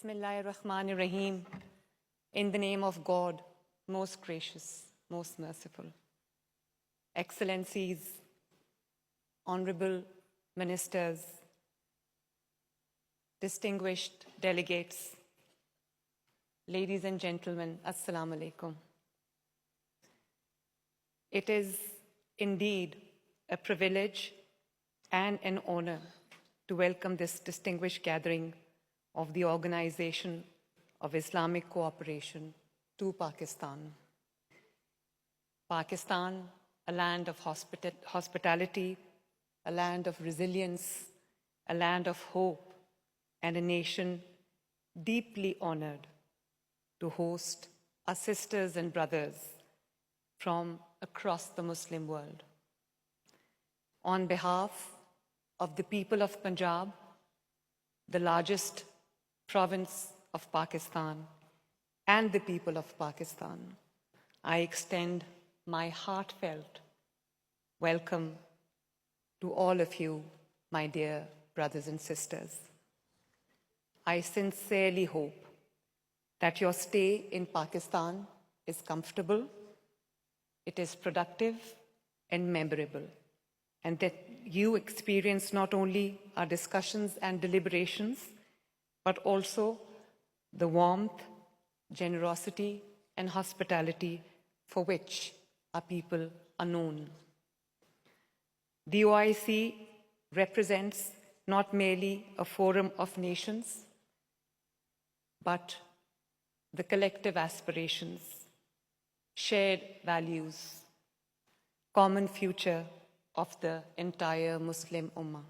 Bismillahirrahmanirrahim. In the name of God, most gracious, most merciful. Excellencies, honorable ministers, distinguished delegates, ladies and gentlemen, Assalamu alaikum. It is indeed a privilege and an honor to welcome this distinguished gathering of the Organization of Islamic Cooperation to Pakistan. Pakistan, a land of hospitality, a land of resilience, a land of hope, and a nation deeply honored to host our sisters and brothers from across the Muslim world. On behalf of the people of Punjab, the largest province of Pakistan, and the people of Pakistan, I extend my heartfelt welcome to all of you, my dear brothers and sisters. I sincerely hope that your stay in Pakistan is comfortable, it is productive and memorable, and that you experience not only our discussions and deliberations, but also the warmth, generosity, and hospitality for which our people are known. The OIC represents not merely a forum of nations, but the collective aspirations, shared values, common future of the entire Muslim Ummah.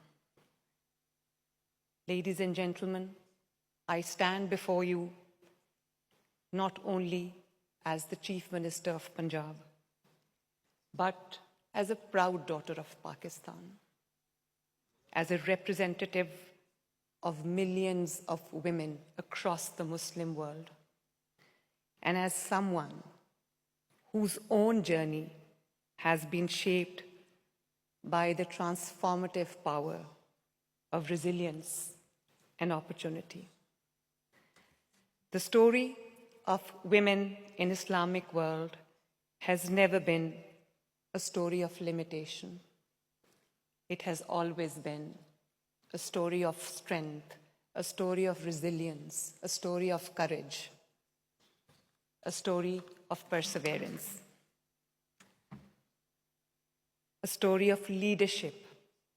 Ladies and gentlemen, I stand before you not only as the Chief Minister of Punjab, but as a proud daughter of Pakistan, as a representative of millions of women across the Muslim world, and as someone whose own journey has been shaped by the transformative power of resilience and opportunity. The story of women in Islamic world has never been a story of limitation. It has always been a story of strength, a story of resilience, a story of courage, a story of perseverance, a story of leadership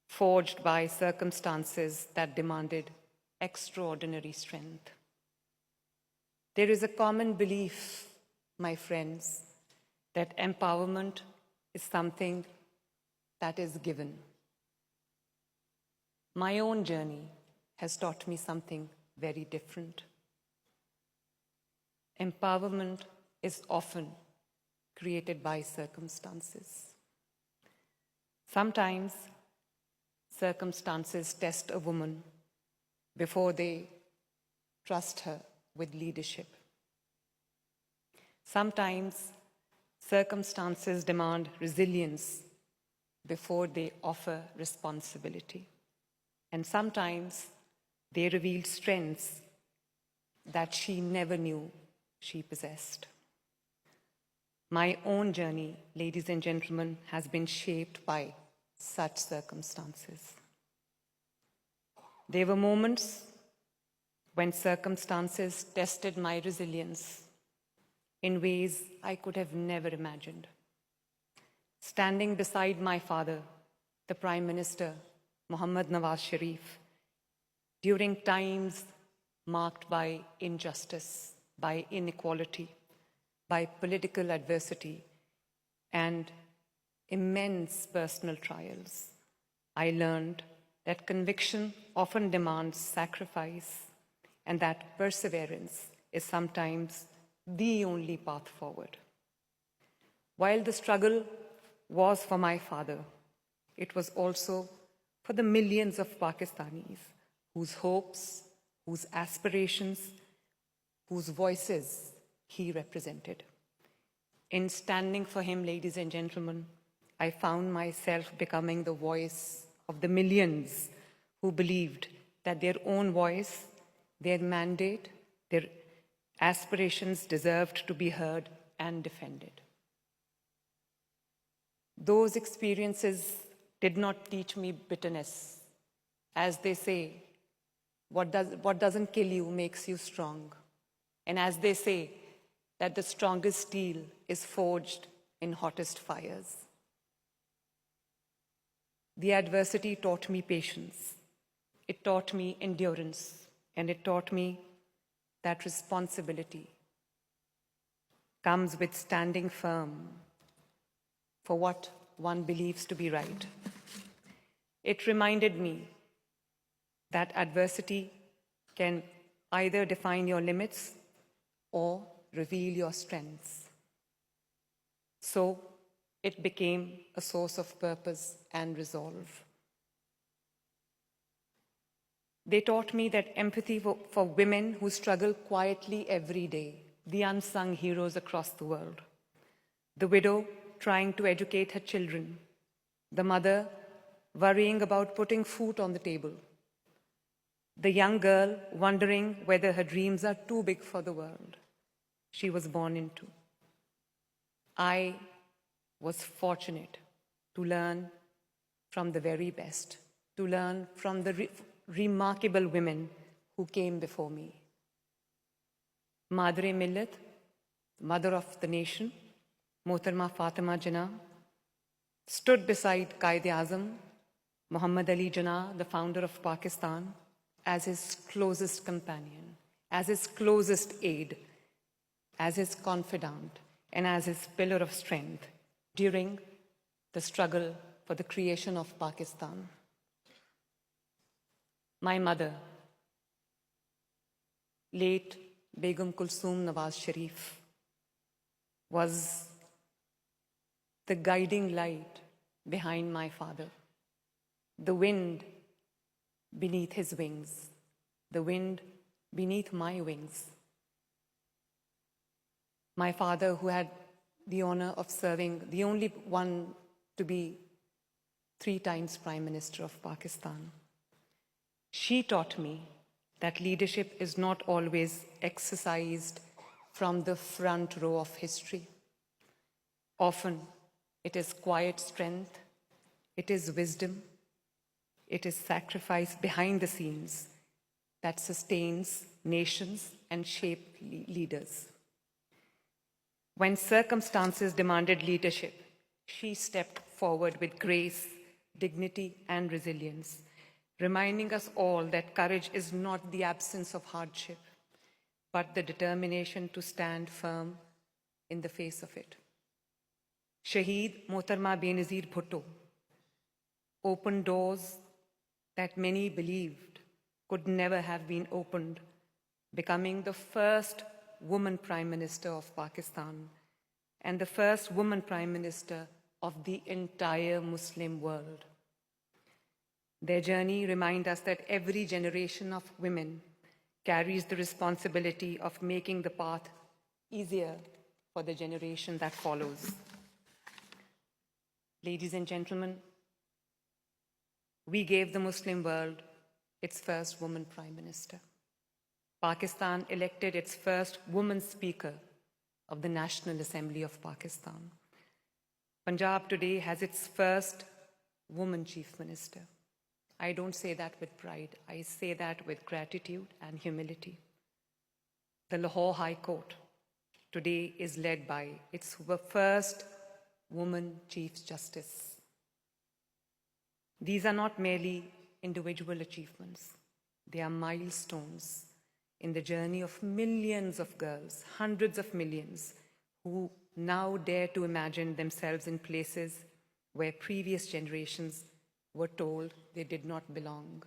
forged by circumstances that demanded extraordinary strength. There is a common belief, my friends, that empowerment is something that is given. My own journey has taught me something very different. Empowerment is often created by circumstances. Sometimes circumstances test a woman before they trust her with leadership. Sometimes circumstances demand resilience before they offer responsibility. And sometimes they reveal strengths that she never knew she possessed. My own journey, ladies and gentlemen, has been shaped by such circumstances. There were moments when circumstances tested my resilience in ways I could have never imagined. Standing beside my father, the Prime Minister, Mohammad Nawaz Sharif, during times marked by injustice, by inequality, by political adversity, and immense personal trials, I learned that conviction often demands sacrifice and that perseverance is sometimes the only path forward. While the struggle was for my father, it was also for the millions of Pakistanis whose hopes, whose aspirations, whose voices he represented. In standing for him, ladies and gentlemen, I found myself becoming the voice of the millions who believed that their own voice, their mandate, Their aspirations deserved to be heard and defended. Those experiences did not teach me bitterness. As they say, what doesn't kill you makes you strong. And as they say, that the strongest steel is forged in hottest fires. The adversity taught me patience. It taught me endurance. And it taught me that responsibility comes with standing firm for what one believes to be right. It reminded me that adversity can either define your limits or reveal your strengths. So it became a source of purpose and resolve. They taught me that empathy for women who struggle quietly every day, the unsung heroes across the world. The widow trying to educate her children, the mother worrying about putting food on the table, the young girl wondering whether her dreams are too big for the world she was born into. I was fortunate to learn from the very best, to learn from the remarkable women who came before me. Madre Millat, mother of the nation, Mohtarma Fatima Jinnah, stood beside Qaid-e-Azam, Muhammad Ali Jinnah, the founder of Pakistan, as his closest companion, as his closest aide, as his confidant, and as his pillar of strength during the struggle for the creation of Pakistan. My mother, late Begum Kulsoom Nawaz Sharif, was the guiding light behind my father, the wind beneath his wings, the wind beneath my wings. My father, who had the honor of serving, the only one to be 3 times Prime Minister of Pakistan. She taught me that leadership is not always exercised from the front row of history. Often, it is quiet strength, it is wisdom, it is sacrifice behind the scenes that sustains nations and shapes leaders. When circumstances demanded leadership, she stepped forward with grace, dignity, and resilience, reminding us all that courage is not the absence of hardship, but the determination to stand firm in the face of it. Shaheed Mohtarma Benazir Bhutto opened doors that many believed could never have been opened, becoming the first woman Prime Minister of Pakistan and the first woman Prime Minister of the entire Muslim world. Their journey reminds us that every generation of women carries the responsibility of making the path easier for the generation that follows. Ladies and gentlemen, we gave the Muslim world its first woman Prime Minister. Pakistan elected its first woman Speaker of the National Assembly of Pakistan. Punjab today has its first woman Chief Minister. I don't say that with pride, I say that with gratitude and humility. The Lahore High Court today is led by its first woman Chief Justice. These are not merely individual achievements, they are milestones in the journey of millions of girls, hundreds of millions, who now dare to imagine themselves in places where previous generations were told they did not belong.